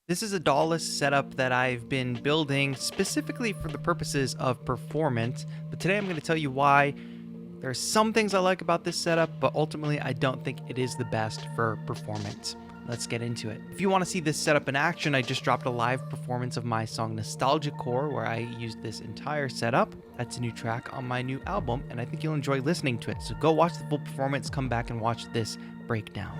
This is a DAWless setup that I've been building specifically for the purposes of performance, but today I'm going to tell you why. There are some things I like about this setup, but ultimately I don't think it is the best for performance. Let's get into it. If you want to see this setup in action, I just dropped a live performance of my song Nostalgia Core where I used this entire setup. That's a new track on my new album, and I think you'll enjoy listening to it. So go watch the full performance, come back and watch this breakdown.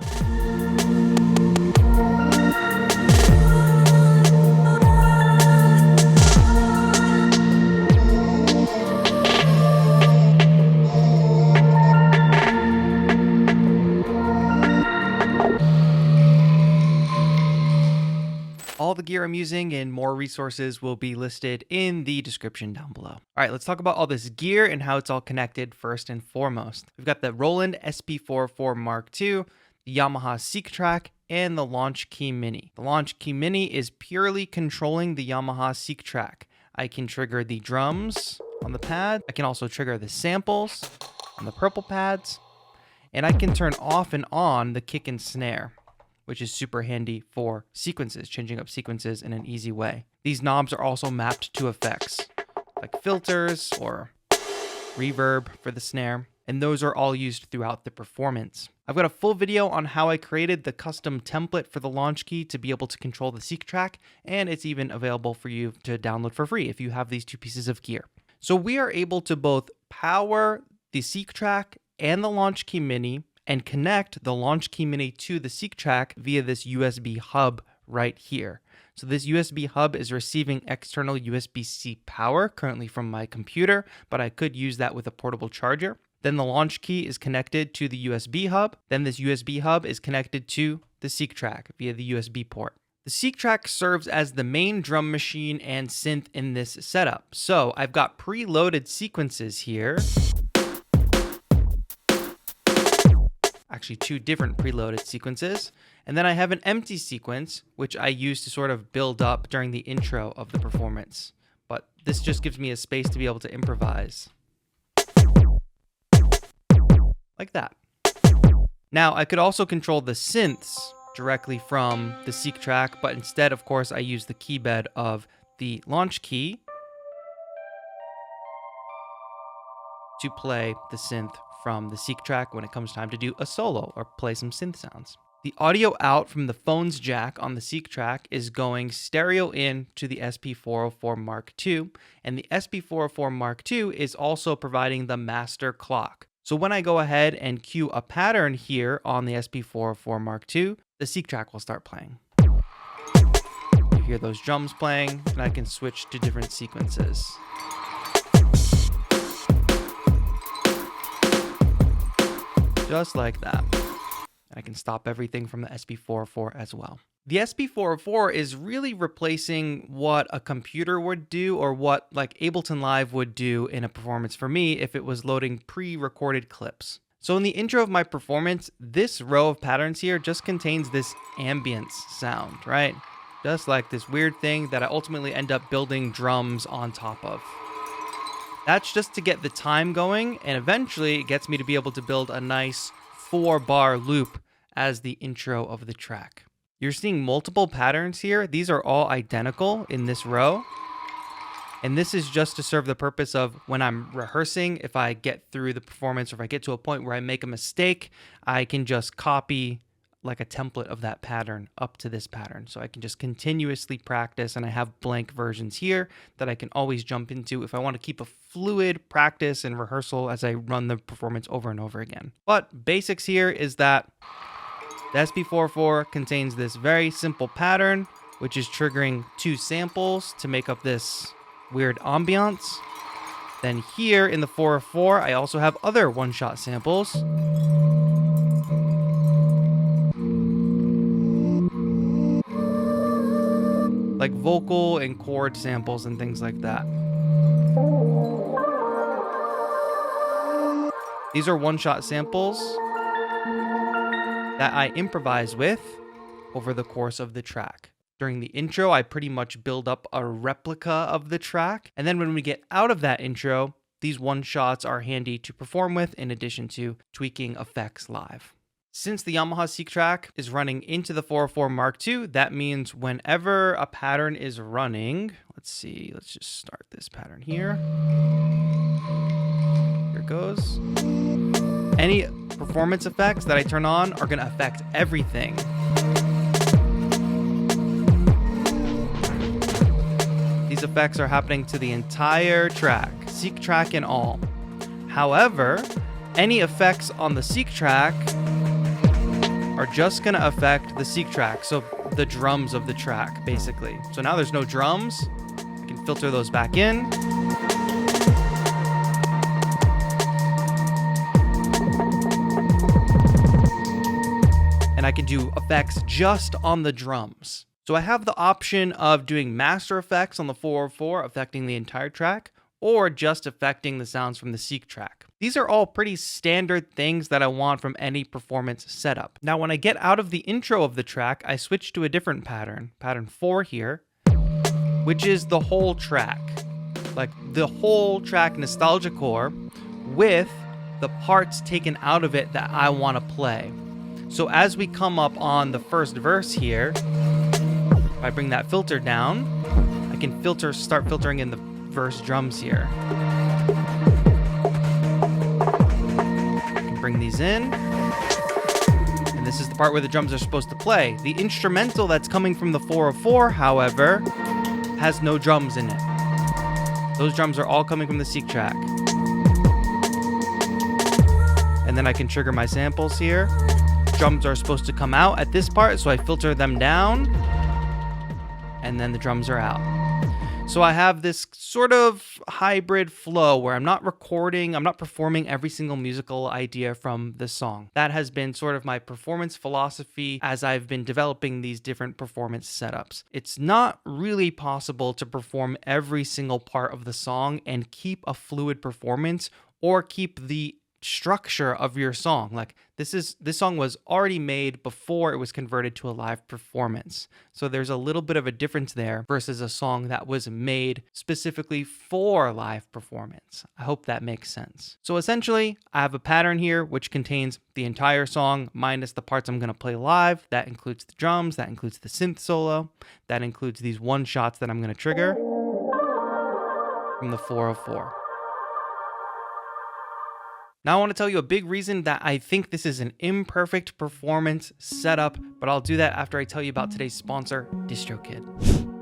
All the gear I'm using and more resources will be listed in the description down below. All right, let's talk about all this gear and how it's all connected first and foremost. We've got the Roland SP404mk2, the Yamaha SEQTRAK, and the Launchkey Mini. The Launchkey Mini is purely controlling the Yamaha SEQTRAK. I can trigger the drums on the pad. I can also trigger the samples on the purple pads. And I can turn off and on the kick and snare, which is super handy for sequences, changing up sequences in an easy way. These knobs are also mapped to effects, like filters or reverb for the snare, and those are all used throughout the performance. I've got a full video on how I created the custom template for the Launchkey to be able to control the SEQTRAK, and it's even available for you to download for free if you have these two pieces of gear. So we are able to both power the SEQTRAK and the Launchkey Mini and connect the Launchkey Mini to the SEQTRAK via this USB hub right here. So this USB hub is receiving external USB-C power currently from my computer, but I could use that with a portable charger. Then the Launchkey is connected to the USB hub. Then this USB hub is connected to the SEQTRAK via the USB port. The SEQTRAK serves as the main drum machine and synth in this setup. So I've got preloaded sequences here. Actually, two different preloaded sequences. And then I have an empty sequence, which I use to sort of build up during the intro of the performance. But this just gives me a space to be able to improvise. Like that. Now, I could also control the synths directly from the SEQTRAK, but instead, of course, I use the keybed of the Launchkey to play the synth from the SEQTRAK when it comes time to do a solo or play some synth sounds. The audio out from the phone's jack on the SEQTRAK is going stereo in to the SP404mk2, and the SP404mk2 is also providing the master clock. So when I go ahead and cue a pattern here on the SP404mk2, the SEQTRAK will start playing. You hear those drums playing, and I can switch to different sequences. Just like that. I can stop everything from the SP404 as well. The SP404 is really replacing what a computer would do or what like Ableton Live would do in a performance for me if it was loading pre-recorded clips. So in the intro of my performance, this row of patterns here just contains this ambience sound, right? Just like this weird thing that I ultimately end up building drums on top of. That's just to get the time going, and eventually it gets me to be able to build a nice 4-bar loop as the intro of the track. You're seeing multiple patterns here. These are all identical in this row. And this is just to serve the purpose of when I'm rehearsing, if I get through the performance or if I get to a point where I make a mistake, I can just copy like a template of that pattern up to this pattern. So I can just continuously practice, and I have blank versions here that I can always jump into if I want to keep a fluid practice and rehearsal as I run the performance over and over again. But basics here is that the SP404 contains this very simple pattern, which is triggering 2 samples to make up this weird ambiance. Then here in the 404, I also have other one-shot samples. Like vocal and chord samples and things like that. These are one-shot samples that I improvise with over the course of the track. During the intro, I pretty much build up a replica of the track, and then when we get out of that intro, these one-shots are handy to perform with in addition to tweaking effects live. Since the Yamaha SEQTRAK is running into the 404 Mark II, that means whenever a pattern is running, let's see, let's just start this pattern here. Here it goes. Any performance effects that I turn on are going to affect everything. These effects are happening to the entire track, SEQTRAK and all. However, any effects on the SEQTRAK are just going to affect the SEQTRAK, so the drums of the track, basically. So now there's no drums. I can filter those back in. And I can do effects just on the drums. So I have the option of doing master effects on the 404, affecting the entire track, or just affecting the sounds from the SEQTRAK. These are all pretty standard things that I want from any performance setup. Now, when I get out of the intro of the track, I switch to a different pattern, pattern 4 here, which is the whole track. Like the whole track Nostalgia Core with the parts taken out of it that I want to play. So as we come up on the first verse here, if I bring that filter down, I can start filtering in the verse drums here. Bring these in, and this is the part where the drums are supposed to play. The instrumental that's coming from the 404, however, has no drums in it. Those drums are all coming from the SEQTRAK. And then I can trigger my samples here. Drums are supposed to come out at this part, so I filter them down, and then the drums are out. So I have this sort of hybrid flow where I'm not performing every single musical idea from the song. That has been sort of my performance philosophy as I've been developing these different performance setups. It's not really possible to perform every single part of the song and keep a fluid performance or keep the structure of your song. Like this song was already made before it was converted to a live performance. So there's a little bit of a difference there versus a song that was made specifically for live performance. I hope that makes sense. So essentially, I have a pattern here which contains the entire song minus the parts I'm going to play live. That includes the drums, that includes the synth solo, that includes these one shots that I'm going to trigger from the 404. Now I want to tell you a big reason that I think this is an imperfect performance setup, but I'll do that after I tell you about today's sponsor, DistroKid.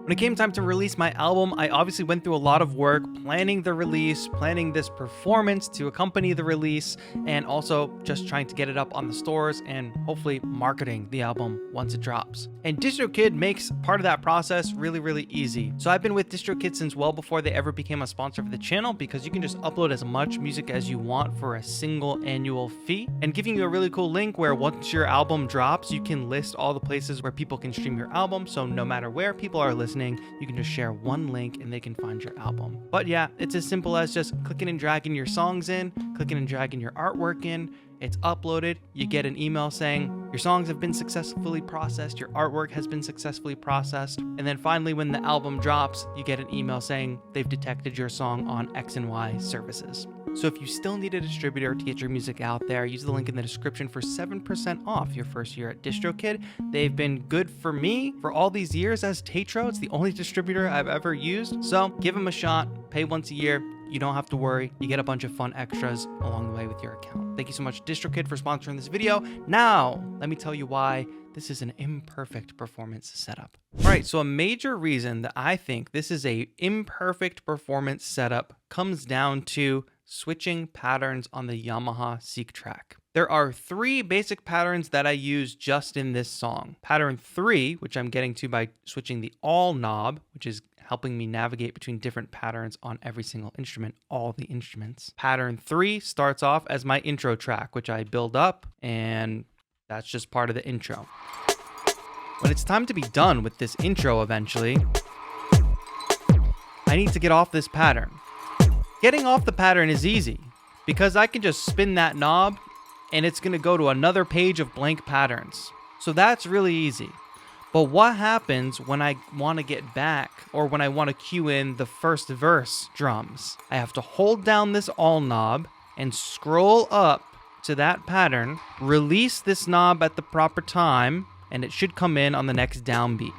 When it came time to release my album, I obviously went through a lot of work planning the release, planning this performance to accompany the release, and also just trying to get it up on the stores and hopefully marketing the album once it drops. And DistroKid makes part of that process really, really easy. So I've been with DistroKid since well before they ever became a sponsor for the channel, because you can just upload as much music as you want for a single annual fee, and giving you a really cool link where once your album drops, you can list all the places where people can stream your album. So no matter where people are listening, you can just share one link and they can find your album. But yeah, it's as simple as just clicking and dragging your songs in, clicking and dragging your artwork in. It's uploaded. You get an email saying your songs have been successfully processed, your artwork has been successfully processed. And then finally, when the album drops, you get an email saying they've detected your song on X and Y services. So if you still need a distributor to get your music out there, use the link in the description for 7% off your first year at DistroKid. They've been good for me for all these years as TAETRO. It's the only distributor I've ever used. So give them a shot, pay once a year. You don't have to worry. You get a bunch of fun extras along the way with your account. Thank you so much, DistroKid, for sponsoring this video. Now, let me tell you why this is an imperfect performance setup. All right, so a major reason that I think this is a imperfect performance setup comes down to switching patterns on the Yamaha SEQTRAK. There are 3 basic patterns that I use just in this song. Pattern 3, which I'm getting to by switching the all knob, which is helping me navigate between different patterns on every single instrument, all the instruments. Pattern 3 starts off as my intro track, which I build up, and that's just part of the intro. When it's time to be done with this intro eventually, I need to get off this pattern. Getting off the pattern is easy because I can just spin that knob and it's going to go to another page of blank patterns. So that's really easy. But what happens when I want to get back, or when I want to cue in the first verse drums? I have to hold down this all knob and scroll up to that pattern, release this knob at the proper time, and it should come in on the next downbeat.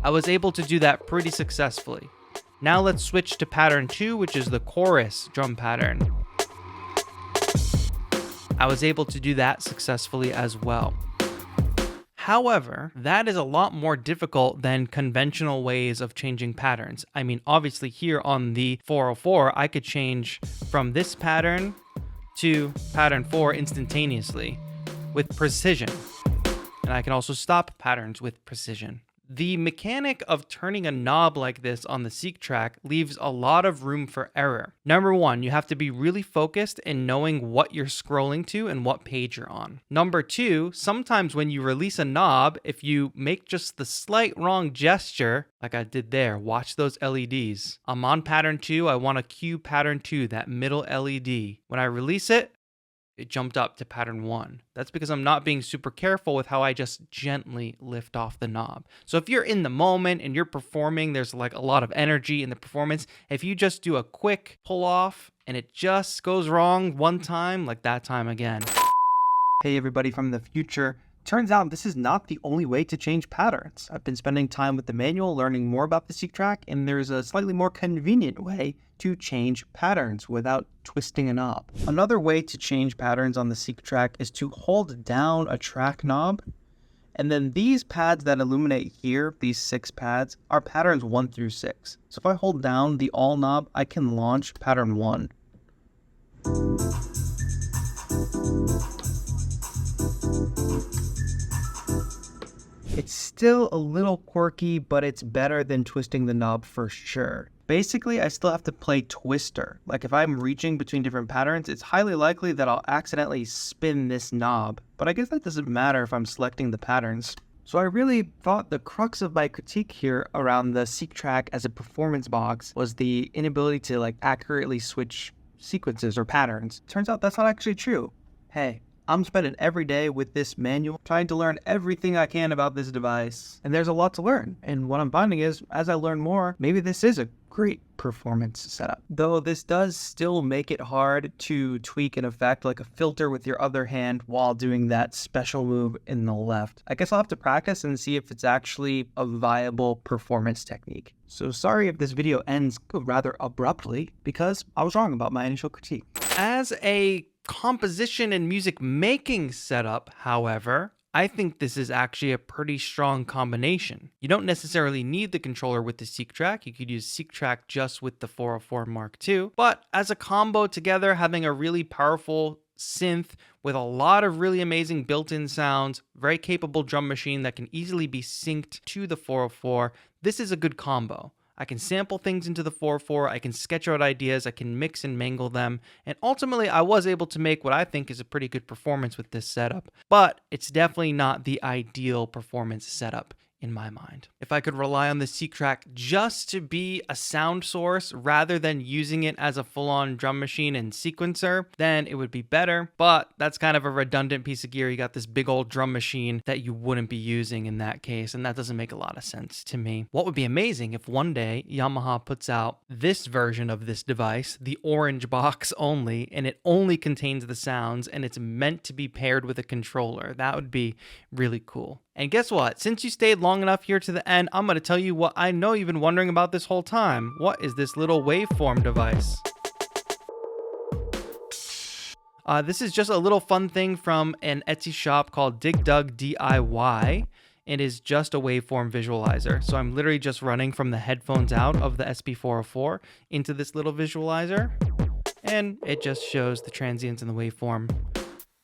I was able to do that pretty successfully. Now let's switch to pattern 2, which is the chorus drum pattern. I was able to do that successfully as well. However, that is a lot more difficult than conventional ways of changing patterns. I mean, obviously here on the 404, I could change from this pattern to pattern 4 instantaneously with precision. And I can also stop patterns with precision. The mechanic of turning a knob like this on the SEQTRAK leaves a lot of room for error. Number 1, you have to be really focused in knowing what you're scrolling to and what page you're on. Number 2, sometimes when you release a knob, if you make just the slight wrong gesture, like I did there, watch those LEDs. I'm on pattern 2, I want to cue pattern 2, that middle LED. When I release it, it jumped up to pattern 1. That's because I'm not being super careful with how I just gently lift off the knob. So if you're in the moment and you're performing, there's like a lot of energy in the performance. If you just do a quick pull off and it just goes wrong one time, like that time again. Hey everybody from the future. Turns out this is not the only way to change patterns. I've been spending time with the manual learning more about the SEQTRAK, and there's a slightly more convenient way to change patterns without twisting a knob. Another way to change patterns on the SEQTRAK is to hold down a track knob, and then these pads that illuminate here, these 6 pads, are patterns 1 through 6. So if I hold down the all knob, I can launch pattern 1. It's still a little quirky, but it's better than twisting the knob for sure. Basically, I still have to play twister. Like if I'm reaching between different patterns, it's highly likely that I'll accidentally spin this knob. But I guess that doesn't matter if I'm selecting the patterns. So I really thought the crux of my critique here around the SEQTRAK as a performance box was the inability to accurately switch sequences or patterns. Turns out that's not actually true. Hey, I'm spending every day with this manual trying to learn everything I can about this device. And there's a lot to learn. And what I'm finding is, as I learn more, maybe this is a great performance setup. Though this does still make it hard to tweak an effect like a filter with your other hand while doing that special move in the left. I guess I'll have to practice and see if it's actually a viable performance technique. So sorry if this video ends rather abruptly, because I was wrong about my initial critique. As a composition and music making setup, however, I think this is actually a pretty strong combination. You don't necessarily need the controller with the SEQTRAK. You could use SEQTRAK just with the 404mk2. But as a combo together, having a really powerful synth with a lot of really amazing built-in sounds, very capable drum machine that can easily be synced to the 404, this is a good combo. I can sample things into the 404, I can sketch out ideas, I can mix and mangle them, and ultimately I was able to make what I think is a pretty good performance with this setup. But it's definitely not the ideal performance setup in my mind. If I could rely on the SEQTRAK just to be a sound source rather than using it as a full-on drum machine and sequencer, then it would be better, but that's kind of a redundant piece of gear. You got this big old drum machine that you wouldn't be using in that case, and that doesn't make a lot of sense to me. What would be amazing if one day Yamaha puts out this version of this device, the orange box only, and it only contains the sounds, and it's meant to be paired with a controller. That would be really cool. And guess what? Since you stayed long enough here to the end, I'm going to tell you what I know you've been wondering about this whole time. What is this little waveform device? This is just a little fun thing from an Etsy shop called Dig Dug DIY. It is just a waveform visualizer. So I'm literally just running from the headphones out of the SP404 into this little visualizer. And it just shows the transients and the waveform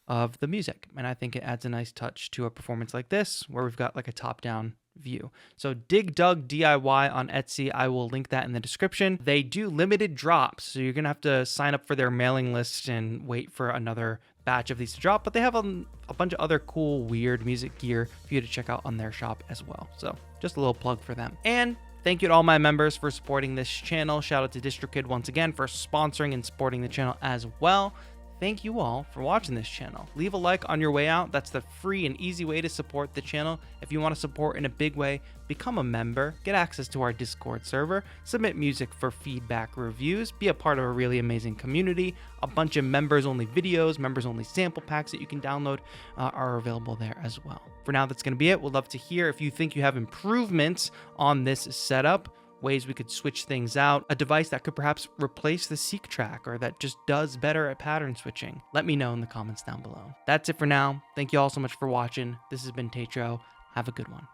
of the music. And I think it adds a nice touch to a performance like this, where we've got like a top-down view. So Dig Dug DIY on Etsy. I will link that in the description. They do limited drops, so you're gonna have to sign up for their mailing list and wait for another batch of these to drop, but they have a bunch of other cool, weird music gear for you to check out on their shop as well. So just a little plug for them. And thank you to all my members for supporting this channel. Shout out to DistroKid once again for sponsoring and supporting the channel as well. thank you all for watching this channel. Leave a like on your way out. That's the free and easy way to support the channel. If you want to support in a big way, become a member, get access to our Discord server, submit music for feedback reviews, be a part of a really amazing community. A bunch of members-only videos, members-only sample packs that you can download are available there as well. For now, that's going to be it. We'd love to hear if you think you have improvements on this setup, ways we could switch things out, a device that could perhaps replace the SEQTRAK or that just does better at pattern switching. Let me know in the comments down below. That's it for now. Thank you all so much for watching. This has been TAETRO. Have a good one.